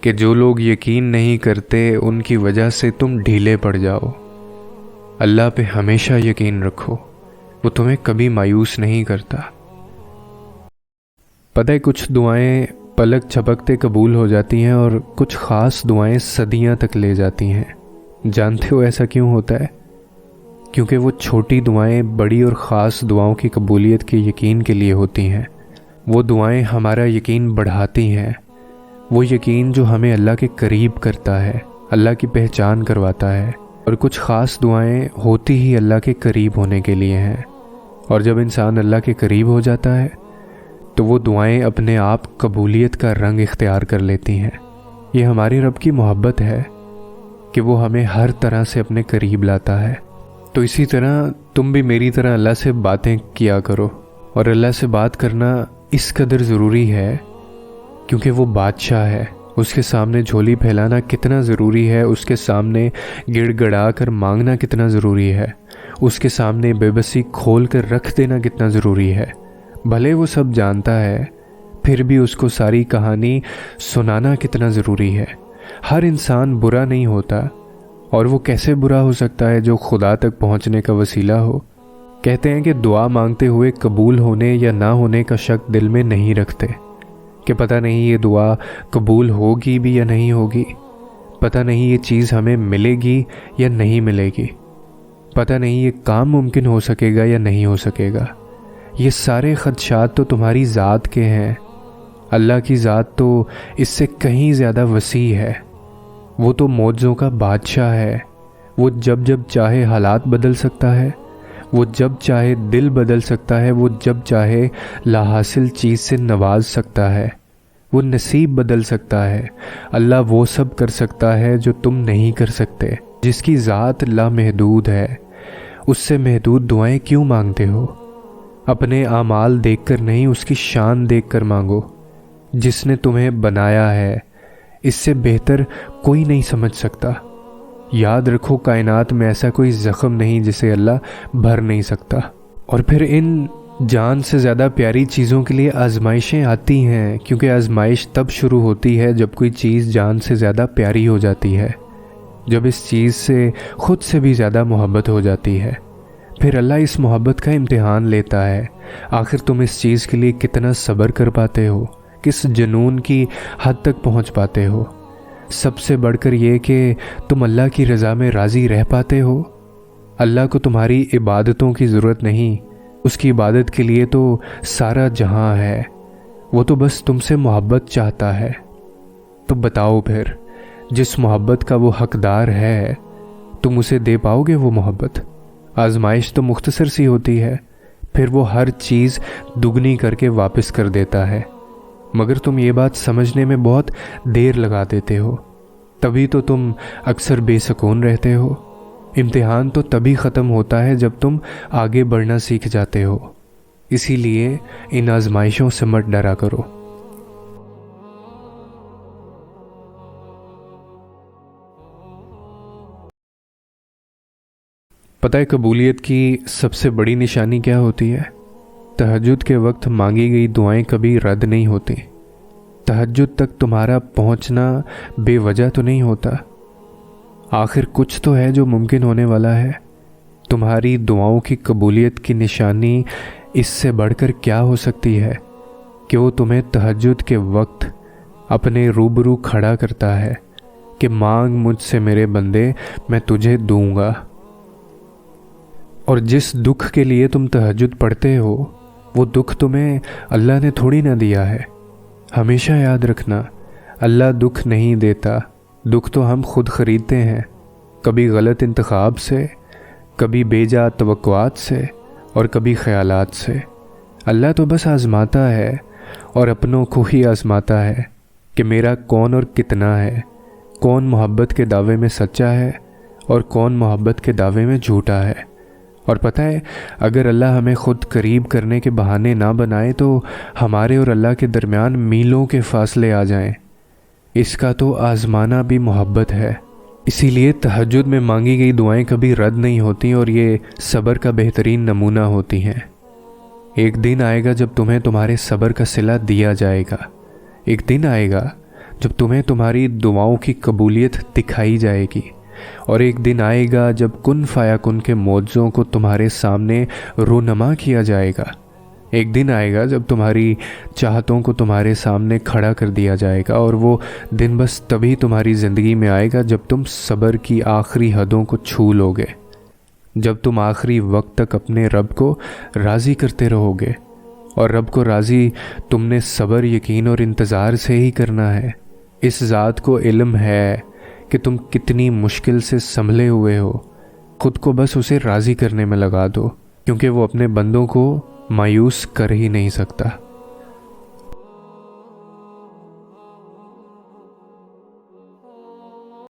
کہ جو لوگ یقین نہیں کرتے ان کی وجہ سے تم ڈھیلے پڑ جاؤ۔ اللہ پہ ہمیشہ یقین رکھو، وہ تمہیں کبھی مایوس نہیں کرتا۔ پتہ ہے کچھ دعائیں پلک جھپکتے قبول ہو جاتی ہیں اور کچھ خاص دعائیں صدیاں تک لے جاتی ہیں۔ جانتے ہو ایسا کیوں ہوتا ہے؟ کیونکہ وہ چھوٹی دعائیں بڑی اور خاص دعاؤں کی قبولیت کے یقین کے لیے ہوتی ہیں۔ وہ دعائیں ہمارا یقین بڑھاتی ہیں، وہ یقین جو ہمیں اللہ کے قریب کرتا ہے، اللہ کی پہچان کرواتا ہے۔ اور کچھ خاص دعائیں ہوتی ہی اللہ کے قریب ہونے کے لیے ہیں، اور جب انسان اللہ کے قریب ہو جاتا ہے تو وہ دعائیں اپنے آپ قبولیت کا رنگ اختیار کر لیتی ہیں۔ یہ ہماری رب کی محبت ہے کہ وہ ہمیں ہر طرح سے اپنے قریب لاتا ہے۔ تو اسی طرح تم بھی میری طرح اللہ سے باتیں کیا کرو، اور اللہ سے بات کرنا اس قدر ضروری ہے کیونکہ وہ بادشاہ ہے۔ اس کے سامنے جھولی پھیلانا کتنا ضروری ہے، اس کے سامنے گڑ گڑا کر مانگنا کتنا ضروری ہے، اس کے سامنے بے بسی کھول کر رکھ دینا کتنا ضروری ہے۔ بھلے وہ سب جانتا ہے پھر بھی اس کو ساری کہانی سنانا کتنا ضروری ہے۔ ہر انسان برا نہیں ہوتا، اور وہ کیسے برا ہو سکتا ہے جو خدا تک پہنچنے کا وسیلہ ہو۔ کہتے ہیں کہ دعا مانگتے ہوئے قبول ہونے یا نہ ہونے کا شک دل میں نہیں رکھتے، کہ پتہ نہیں یہ دعا قبول ہوگی بھی یا نہیں ہوگی، پتہ نہیں یہ چیز ہمیں ملے گی یا نہیں ملے گی، پتہ نہیں یہ کام ممکن ہو سکے گا یا نہیں ہو سکے گا۔ یہ سارے خدشات تو تمہاری ذات کے ہیں۔ اللہ کی ذات تو اس سے کہیں زیادہ وسیع ہے۔ وہ تو معجزوں کا بادشاہ ہے۔ وہ جب جب چاہے حالات بدل سکتا ہے، وہ جب چاہے دل بدل سکتا ہے، وہ جب چاہے لا حاصل چیز سے نواز سکتا ہے، وہ نصیب بدل سکتا ہے۔ اللہ وہ سب کر سکتا ہے جو تم نہیں کر سکتے۔ جس کی ذات لامحدود ہے، اس سے محدود دعائیں کیوں مانگتے ہو؟ اپنے اعمال دیکھ کر نہیں، اس کی شان دیکھ کر مانگو۔ جس نے تمہیں بنایا ہے اس سے بہتر کوئی نہیں سمجھ سکتا۔ یاد رکھو کائنات میں ایسا کوئی زخم نہیں جسے اللہ بھر نہیں سکتا۔ اور پھر ان جان سے زیادہ پیاری چیزوں کے لیے آزمائشیں آتی ہیں، کیونکہ آزمائش تب شروع ہوتی ہے جب کوئی چیز جان سے زیادہ پیاری ہو جاتی ہے، جب اس چیز سے خود سے بھی زیادہ محبت ہو جاتی ہے۔ پھر اللہ اس محبت کا امتحان لیتا ہے، آخر تم اس چیز کے لیے کتنا صبر کر پاتے ہو، کس جنون کی حد تک پہنچ پاتے ہو۔ سب سے بڑھ کر یہ کہ تم اللہ کی رضا میں راضی رہ پاتے ہو۔ اللہ کو تمہاری عبادتوں کی ضرورت نہیں، اس کی عبادت کے لیے تو سارا جہاں ہے۔ وہ تو بس تم سے محبت چاہتا ہے۔ تو بتاؤ پھر، جس محبت کا وہ حقدار ہے تم اسے دے پاؤ گے وہ محبت؟ آزمائش تو مختصر سی ہوتی ہے، پھر وہ ہر چیز دگنی کر کے واپس کر دیتا ہے، مگر تم یہ بات سمجھنے میں بہت دیر لگا دیتے ہو۔ تبھی تو تم اکثر بے سکون رہتے ہو۔ امتحان تو تبھی ختم ہوتا ہے جب تم آگے بڑھنا سیکھ جاتے ہو۔ اسی لیے ان آزمائشوں سے مت ڈرا کرو۔ پتہ ہے قبولیت کی سب سے بڑی نشانی کیا ہوتی ہے؟ تہجد کے وقت مانگی گئی دعائیں کبھی رد نہیں ہوتی۔ تہجد تک تمہارا پہنچنا بے وجہ تو نہیں ہوتا۔ آخر کچھ تو ہے جو ممکن ہونے والا ہے۔ تمہاری دعاؤں کی قبولیت کی نشانی اس سے بڑھ کر کیا ہو سکتی ہے کہ وہ تمہیں تہجد کے وقت اپنے روبرو کھڑا کرتا ہے کہ مانگ مجھ سے میرے بندے، میں تجھے دوں گا۔ اور جس دکھ کے لیے تم تہجد پڑھتے ہو وہ دکھ تمہیں اللہ نے تھوڑی نہ دیا ہے۔ ہمیشہ یاد رکھنا، اللہ دکھ نہیں دیتا، دکھ تو ہم خود خریدتے ہیں، کبھی غلط انتخاب سے، کبھی بے جا توقعات سے، اور کبھی خیالات سے۔ اللہ تو بس آزماتا ہے، اور اپنوں کو ہی آزماتا ہے کہ میرا کون اور کتنا ہے، کون محبت کے دعوے میں سچا ہے اور کون محبت کے دعوے میں جھوٹا ہے۔ اور پتہ ہے، اگر اللہ ہمیں خود قریب کرنے کے بہانے نہ بنائے تو ہمارے اور اللہ کے درمیان میلوں کے فاصلے آ جائیں۔ اس کا تو آزمانا بھی محبت ہے۔ اسی لیے تہجد میں مانگی گئی دعائیں کبھی رد نہیں ہوتی، اور یہ صبر کا بہترین نمونہ ہوتی ہیں۔ ایک دن آئے گا جب تمہیں تمہارے صبر کا صلہ دیا جائے گا۔ ایک دن آئے گا جب تمہیں تمہاری دعاؤں کی قبولیت دکھائی جائے گی، اور ایک دن آئے گا جب کن فیا کن کے معجزوں کو تمہارے سامنے رونما کیا جائے گا۔ ایک دن آئے گا جب تمہاری چاہتوں کو تمہارے سامنے کھڑا کر دیا جائے گا، اور وہ دن بس تبھی تمہاری زندگی میں آئے گا جب تم صبر کی آخری حدوں کو چھو لو گے، جب تم آخری وقت تک اپنے رب کو راضی کرتے رہو گے۔ اور رب کو راضی تم نے صبر، یقین اور انتظار سے ہی کرنا ہے۔ اس ذات کو علم ہے کہ تم کتنی مشکل سے سنبھلے ہوئے ہو، خود کو بس اسے راضی کرنے میں لگا دو، کیونکہ وہ اپنے بندوں کو مایوس کر ہی نہیں سکتا۔